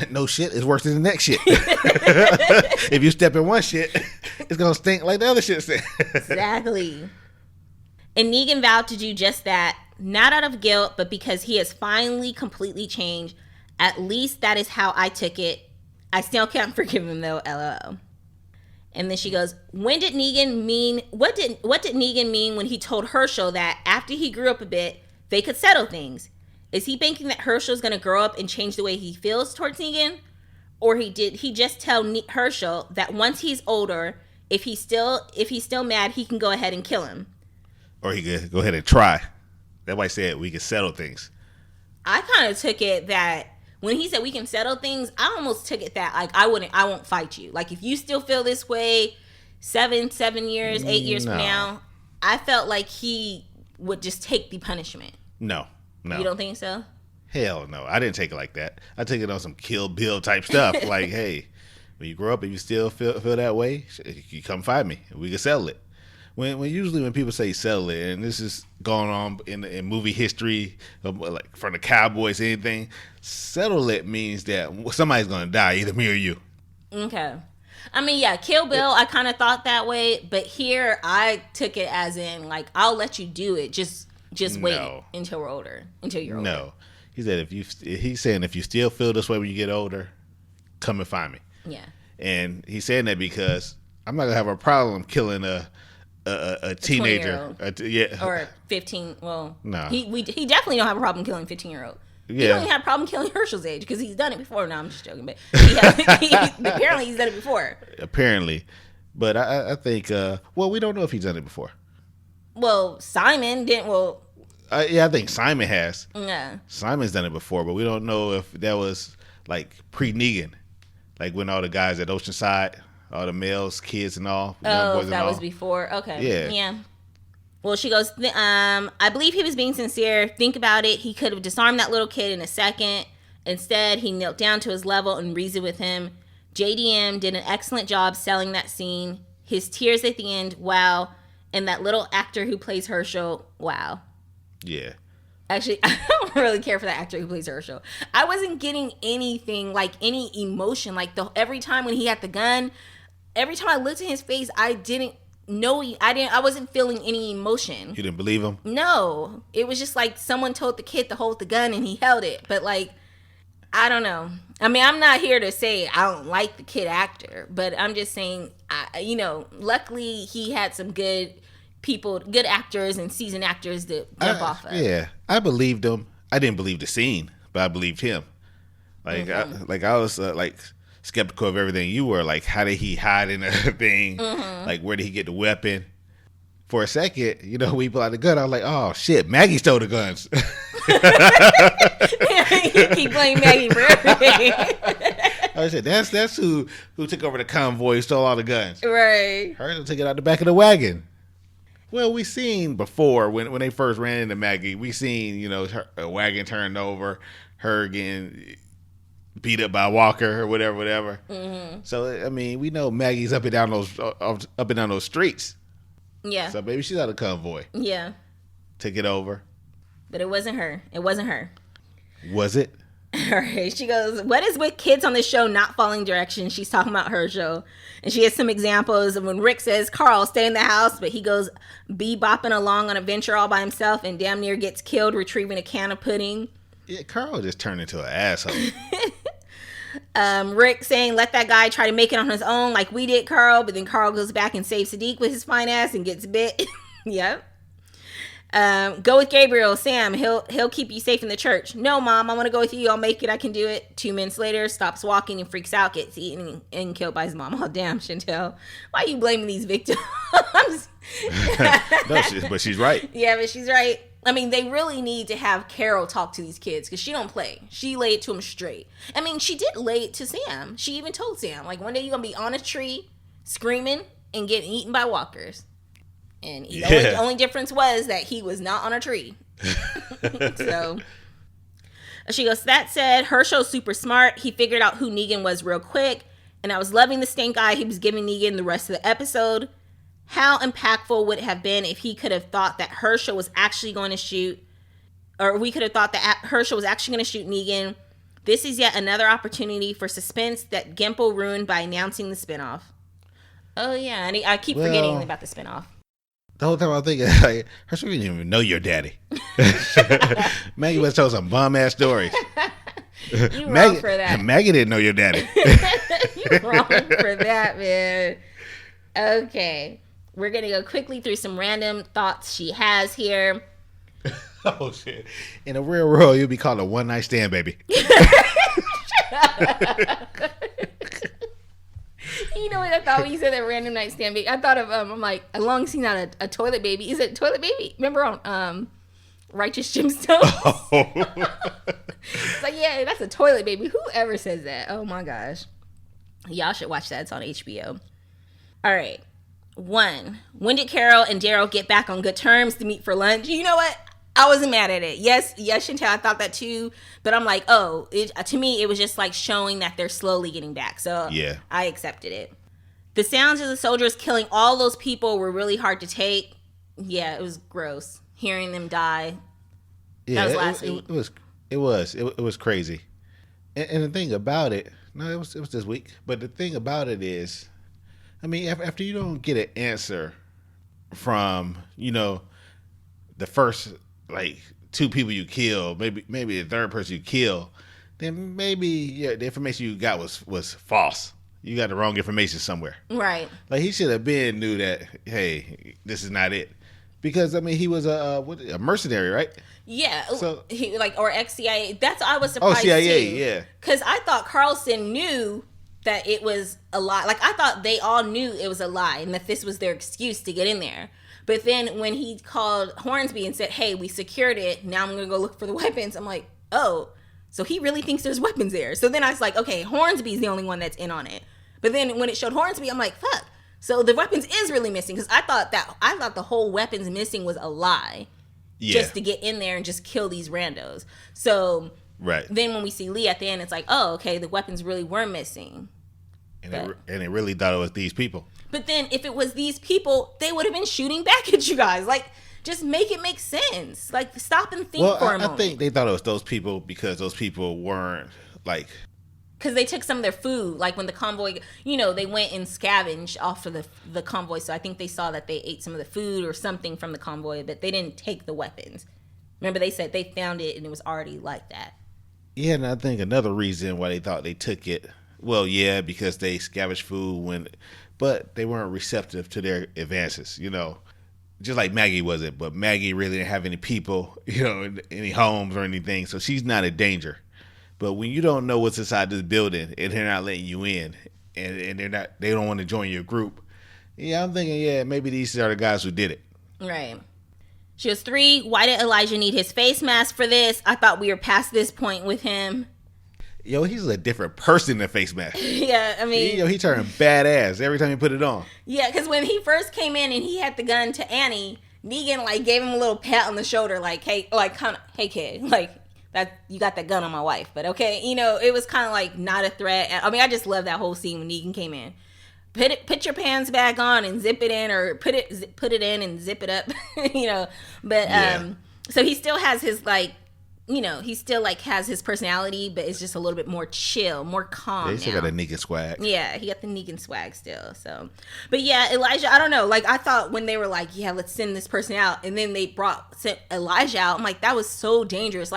No shit is worse than the next shit. If you step in one shit, it's going to stink like the other shit stink. Exactly. And Negan vowed to do just that, not out of guilt, but because he has finally completely changed. At least that is how I took it. I still can't forgive him though, LOL. And then she goes, what did Negan mean when he told Herschel that after he grew up a bit, they could settle things? Is he thinking that Herschel's going to grow up and change the way he feels towards Negan? Or did he just tell Herschel that once he's older, if he's still mad, he can go ahead and kill him? Or he could go ahead and try. That's why I said we could settle things. I kind of took it that when he said we can settle things, I almost took it that like I won't fight you. Like if you still feel this way 7 years, 8 years from now, I felt like he would just take the punishment. No. You don't think so? Hell no. I didn't take it like that. I took it on some Kill Bill type stuff. Like, hey, when you grow up and you still feel that way, you come find me. We can settle it. Usually when people say settle it, and this is going on in movie history, like from the Cowboys, anything, settle it means that somebody's going to die, either me or you. Okay. I mean, yeah, Kill Bill, I kind of thought that way, but here I took it as in, like, I'll let you do it. Just wait until we're older. Until you're older. No. He said he's saying if you still feel this way when you get older, come and find me. Yeah. And he's saying that because I'm not gonna have a problem killing a teenager. Or 15. Well, no. He definitely don't have a problem killing 15-year-old. Yeah. He don't even have a problem killing Herschel's age because he's done it before. No, I'm just joking, but apparently he's done it before. Apparently, but I think we don't know if he's done it before. Well, Simon didn't. Well. I think Simon has. Yeah. Simon's done it before, but we don't know if that was like pre-Negan, like when all the guys at Oceanside, all the males, kids, and all. Oh, that was before. Okay. Yeah. Well, she goes, I believe he was being sincere. Think about it. He could have disarmed that little kid in a second. Instead, he knelt down to his level and reasoned with him. JDM did an excellent job selling that scene. His tears at the end, wow. And that little actor who plays Herschel, wow. Yeah. Actually, I don't really care for the actor who plays Herschel. I wasn't getting anything, like any emotion. Like every time when he had the gun, every time I looked at his face, I wasn't feeling any emotion. You didn't believe him? No. It was just like someone told the kid to hold the gun and he held it. But like, I don't know. I mean, I'm not here to say I don't like the kid actor, but I'm just saying, luckily he had some good actors and seasoned actors to jump off of. Yeah, I believed him. I didn't believe the scene, but I believed him. Like, I was skeptical of everything you were. Like, how did he hide in the thing? Mm-hmm. Like, where did he get the weapon? For a second, we pull out the gun. I was like, oh shit, Maggie stole the guns. You keep blaming Maggie for everything. I said that's who took over the convoy, stole all the guns. Right. Her took it out the back of the wagon. Well, we seen before when they first ran into Maggie, we seen a wagon turned over, her getting beat up by Walker or whatever. Mm-hmm. So I mean, we know Maggie's up and down those streets. Yeah. So maybe she's out of convoy. Yeah. Took it over. But it wasn't her. It wasn't her. Was it? All right. She goes, what is with kids on this show not following directions? She's talking about her show. And she has some examples of when Rick says, Carl, stay in the house. But he goes bebopping along on a venture all by himself and damn near gets killed retrieving a can of pudding. Yeah, Carl just turned into an asshole. Rick saying, let that guy try to make it on his own like we did, Carl. But then Carl goes back and saves Sadiq with his fine ass and gets bit. Yep. Go with Gabriel. Sam, he'll keep you safe in the church. No, Mom, I want to go with you. I'll make it. I can do it. 2 minutes later, stops walking and freaks out, gets eaten and killed by his mom. Oh, damn, Chantel. Why are you blaming these victims? No, but she's right. Yeah, but she's right. I mean, they really need to have Carol talk to these kids because she don't play. She laid it to them straight. I mean, she did lay it to Sam. She even told Sam, like, one day you're going to be on a tree screaming and getting eaten by walkers. And the only difference was that he was not on a tree. So she goes, that said, Herschel's super smart. He figured out who Negan was real quick. And I was loving the stink eye he was giving Negan the rest of the episode. How impactful would it have been if he could have thought that Herschel was actually going to shoot, or we could have thought that Herschel was actually going to shoot Negan. This is yet another opportunity for suspense that Gimple ruined by announcing the spinoff. Oh, yeah. And I keep forgetting about the spinoff. The whole time I'm thinking, like, Herschel didn't even know your daddy. Maggie was telling some bum-ass stories. You wrong for that. Maggie didn't know your daddy. You wrong for that, man. Okay. We're going to go quickly through some random thoughts she has here. Oh, shit. In a real world, you'd be called a one-night stand, baby. You know what I thought when you said that random nightstand baby? I thought of, I'm like, I long seen out a toilet baby. Is it a toilet baby? Remember on Righteous Gemstones? Oh. It's like, yeah, that's a toilet baby. Whoever says that? Oh my gosh. Y'all should watch that. It's on HBO. All right. 1. When did Carol and Daryl get back on good terms to meet for lunch? You know what? I wasn't mad at it. Yes, Chantel, I thought that too. But I'm like, to me, it was just like showing that they're slowly getting back. So yeah, I accepted it. The sounds of the soldiers killing all those people were really hard to take. Yeah, it was gross. Hearing them die. Yeah, that was last week. It was crazy. And the thing about it, no, it was this week. But the thing about it is, I mean, after you don't get an answer from, the first, like, 2 people you kill, maybe the third person you kill, then maybe the information you got was false. You got the wrong information somewhere. Right. Like, he should have been knew that, hey, this is not it. Because, I mean, he was a mercenary, right? Yeah. So he or ex-CIA. That's I was surprised CIA, too. Yeah. Because I thought Carlson knew that it was a lie. Like, I thought they all knew it was a lie and that this was their excuse to get in there. But then when he called Hornsby and said, hey, we secured it, now I'm going to go look for the weapons, I'm like, oh, so he really thinks there's weapons there. So then I was like, okay, Hornsby's the only one that's in on it. But then when it showed Hornsby, I'm like, fuck. So the weapons is really missing. Because I thought the whole weapons missing was a lie. Yeah. Just to get in there and just kill these randos. So right. Then when we see Lee at the end, it's like, oh, okay, the weapons really were missing. And it really thought it was these people. But then if it was these people, they would have been shooting back at you guys. Like, just make it make sense. Like, stop and think for a moment. I think they thought it was those people because those people weren't, like... Because they took some of their food. Like, when the convoy, they went and scavenged off of the convoy. So I think they saw that they ate some of the food or something from the convoy, but they didn't take the weapons. Remember, they said they found it and it was already like that. Yeah, and I think another reason why they thought they took it... Well, yeah, because they scavenged food but they weren't receptive to their advances, Just like Maggie wasn't, but Maggie really didn't have any people, any homes or anything, so she's not in danger. But when you don't know what's inside this building and they're not letting you in, and they don't want to join your group, yeah, I'm thinking, maybe these are the guys who did it. Right. She was 3. Why did Elijah need his face mask for this? I thought we were past this point with him. Yo, he's a different person in the face mask. Yeah, I mean... He turned badass every time he put it on. Yeah, because when he first came in and he had the gun to Annie, Negan, gave him a little pat on the shoulder, hey, hey, kid, that you got that gun on my wife, but okay. It was kind of not a threat. I mean, I just love that whole scene when Negan came in. Put your pants back on and zip it in, or put it in and zip it up, But, yeah. So he still has his, he still has his personality, but it's just a little bit more chill, more calm. Yeah, he still got a Negan swag. Yeah, he got the Negan swag still. So, but yeah, Elijah, I don't know. I thought when they were yeah, let's send this person out, and then they sent Elijah out. I'm like, that was so dangerous.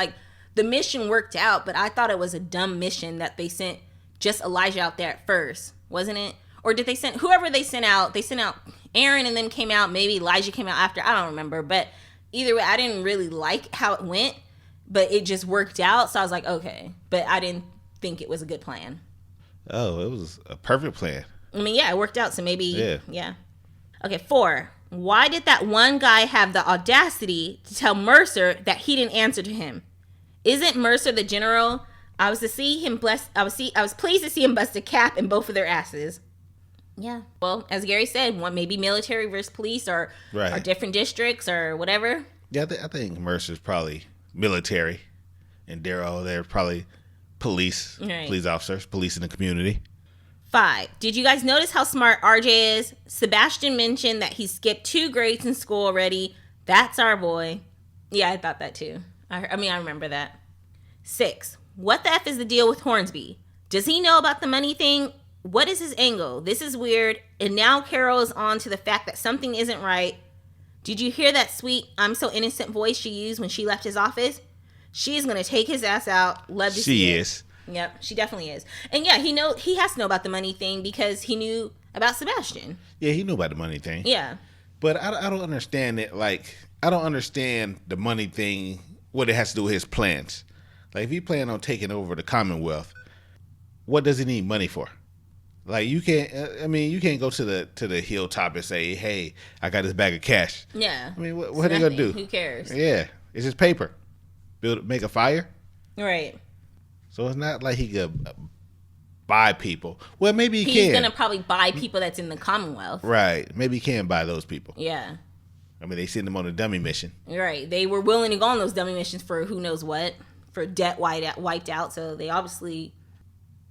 the mission worked out, but I thought it was a dumb mission that they sent just Elijah out there at first, wasn't it? Or did they send whoever they sent out Aaron and then came out, maybe Elijah came out after, I don't remember, but either way, I didn't really like how it went, but it just worked out, so I was like, okay, but I didn't think it was a good plan. Oh, it was a perfect plan. I mean, yeah, it worked out, so maybe, yeah. Okay, 4. Why did that one guy have the audacity to tell Mercer that he didn't answer to him? Isn't Mercer the general? I was pleased to see him bust a cap in both of their asses. Yeah. Well, as Gary said, one maybe military versus police or different districts or whatever. Yeah, I think Mercer's probably military, and Daryl, they're probably police officers, police in the community. 5. Did you guys notice how smart RJ is? Sebastian mentioned that he skipped 2 grades in school already. That's our boy. Yeah, I thought that too. I remember that. 6. What the F is the deal with Hornsby? Does he know about the money thing? What is his angle? This is weird. And now Carol is on to the fact that something isn't right. Did you hear that sweet, I'm so innocent voice she used when she left his office? She's going to take his ass out. Love to see it. She is. Yep, she definitely is. And yeah, he has to know about the money thing because he knew about Sebastian. Yeah, he knew about the money thing. Yeah. But I don't understand it. Like, I don't understand the money thing, what it has to do with his plans. Like, if he plan on taking over the Commonwealth, what does he need money for? Like, you can't go to the hilltop and say, hey, I got this bag of cash. Yeah. I mean, what are they going to do? Who cares? Yeah. It's just paper. Make a fire? Right. So it's not like he could buy people. Well, maybe he can. He's going to probably buy people that's in the Commonwealth. Right. Maybe he can buy those people. Yeah. I mean, they send him on a dummy mission. Right. They were willing to go on those dummy missions for who knows what, for debt wiped out. So they obviously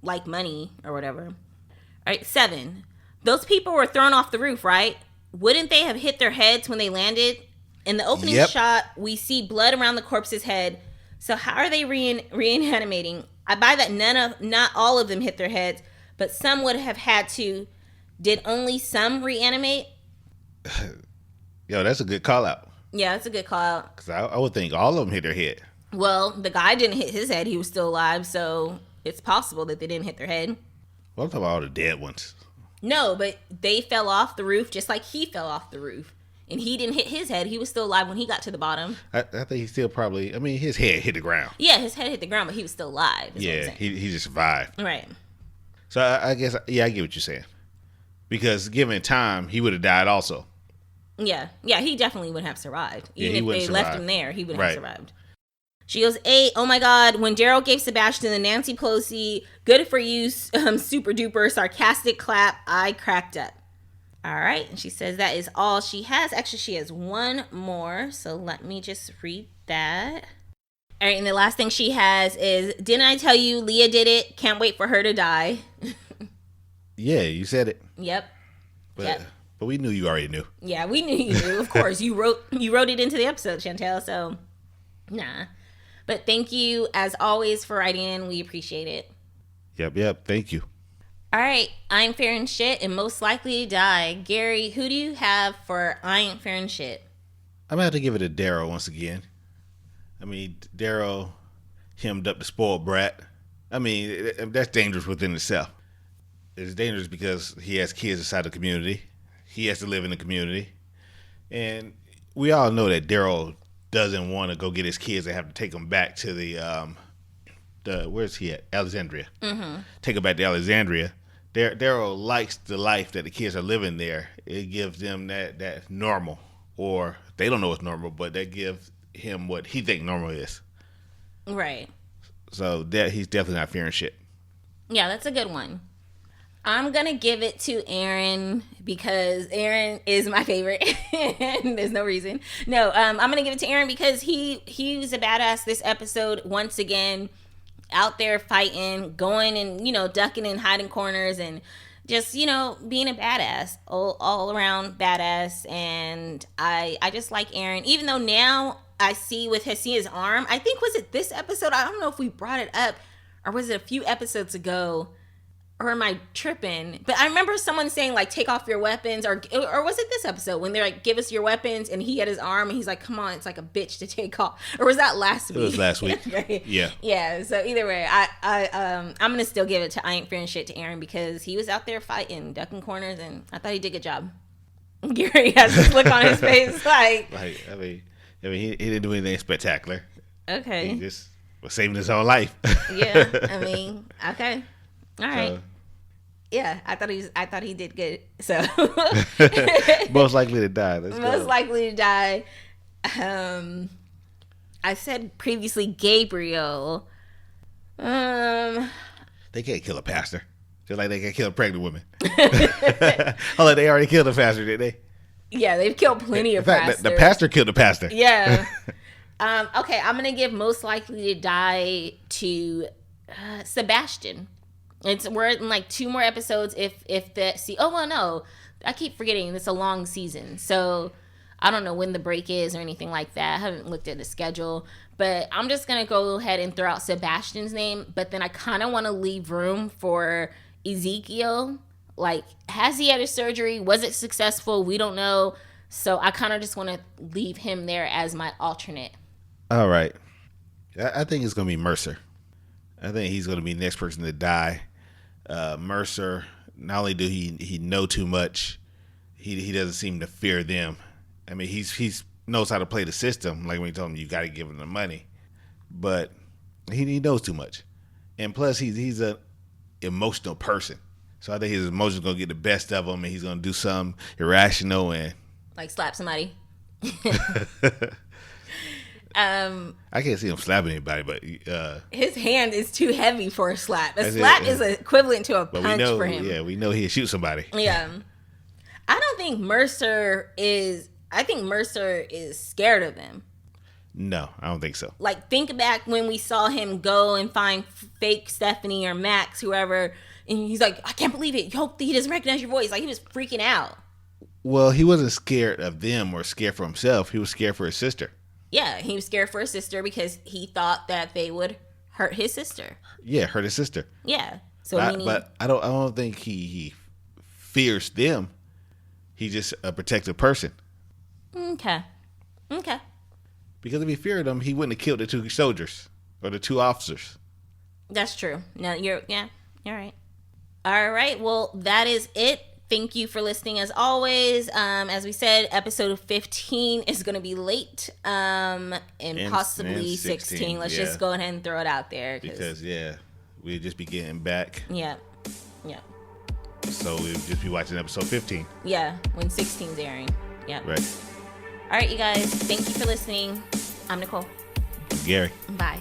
like money or whatever. All right. 7. Those people were thrown off the roof, right? Wouldn't they have hit their heads when they landed? In the opening shot, we see blood around the corpse's head. So how are they reanimating? I buy that not all of them hit their heads, but some would have had to. Did only some reanimate? Yo, that's a good call out. Yeah, that's a good call out. Because I would think all of them hit their head. Well, the guy didn't hit his head. He was still alive, so it's possible that they didn't hit their head. Well, I'm talking about all the dead ones. No, but they fell off the roof just like he fell off the roof. And he didn't hit his head. He was still alive when he got to the bottom. I think he still probably, his head hit the ground. Yeah, his head hit the ground, but he was still alive. Yeah, he just survived. Right. So I guess, I get what you're saying. Because given time, he would have died also. Yeah, he definitely would have survived. Even if they left him there, he would have survived. She goes, 8, oh my God, when Daryl gave Sebastian the Nancy Pelosi, good for you, super duper sarcastic clap, I cracked up. All right. And she says that is all she has. Actually, she has one more. So let me just read that. All right. And the last thing she has is, didn't I tell you Leah did it? Can't wait for her to die. Yeah, you said it. Yep. But we knew you already knew. Yeah, we knew you knew. Of course. You wrote it into the episode, Chantel. So, nah. But thank you, as always, for writing in. We appreciate it. Yep. Thank you. All right, I ain't fair and shit and most likely to die. Gary, who do you have for I ain't fair and shit? I'm going to have to give it to Daryl once again. I mean, Daryl hemmed up the spoiled brat. I mean, that's dangerous within itself. It's dangerous because he has kids inside the community. He has to live in the community. And we all know that Daryl doesn't want to go get his kids and have to take them back to the where's he at? Alexandria. Mm-hmm. Take them back to Alexandria. Daryl likes the life that the kids are living there. It gives them that normal, or they don't know what's normal, but that gives him what he think normal is. Right. So that he's definitely not fearing shit. Yeah, that's a good one. I'm gonna give it to Aaron because Aaron is my favorite. There's no reason. No, I'm gonna give it to Aaron because he was a badass this episode once again. Out there fighting, going and, ducking and hiding corners and just, being a badass, all around badass. And I just like Aaron, even though now I see his arm, I think, was it this episode? I don't know if we brought it up or was it a few episodes ago or am I tripping? But I remember someone saying like, take off your weapons, or was it this episode when they're like, give us your weapons, and he had his arm and he's like, come on, it's like a bitch to take off. Or was that last week? It was last week. Yeah. Yeah. So either way, I'm gonna still give it to I ain't fearing shit to Aaron, because he was out there fighting, ducking corners, and I thought he did a good job. Gary has this look on his face like I mean, he didn't do anything spectacular. Okay. He just was saving his whole life. Yeah. I mean, okay. All right. So, yeah, I thought he did good. So most likely to die. Most likely to die. I said previously Gabriel. They can't kill a pastor. Just like they can't kill a pregnant woman. Hold on, they already killed a pastor, didn't they? Yeah, they've killed plenty of pastors. The pastor killed the pastor. Yeah. Okay, I'm gonna give most likely to die to Sebastian. We're in like 2 more episodes. No, I keep forgetting it's a long season, so I don't know when the break is or anything like that. I haven't looked at the schedule, but I'm just gonna go ahead and throw out Sebastian's name. But then I kind of want to leave room for Ezekiel. Like, has he had his surgery? Was it successful? We don't know. So I kind of just want to leave him there as my alternate. All right. I think it's going to be Mercer. I think he's going to be the next person to die. Mercer, not only do he know too much, he doesn't seem to fear them. I mean, he's knows how to play the system. Like when you told him you got to give him the money, but he knows too much. And plus, he's a emotional person. So I think his emotions going to get the best of him, and he's going to do something irrational and like slap somebody. I can't see him slapping anybody, but his hand is too heavy for a slap. A slap is equivalent to a punch for him. Yeah, we know he'll shoot somebody. Yeah, I don't think Mercer is. I think Mercer is scared of them. No, I don't think so. Like, think back when we saw him go and find fake Stephanie or Max, whoever, and he's like, I can't believe it. Hope he doesn't recognize your voice. Like, he was freaking out. Well, he wasn't scared of them or scared for himself. He was scared for his sister. Yeah, he was scared for his sister because he thought that they would hurt his sister. Yeah, hurt his sister. Yeah. So but I don't think he fears them. He's just a protective person. Okay. Because if he feared them, he wouldn't have killed the 2 soldiers or the 2 officers. That's true. No, you're right. All right. Well, that is it. Thank you for listening as always. As we said, episode 15 is going to be late and possibly 16. Let's just go ahead and throw it out there. Because, we'll just be getting back. Yeah. So we'll just be watching episode 15. Yeah, when 16 is airing. Yeah. Right. All right, you guys. Thank you for listening. I'm Nicole. I'm Gary. Bye.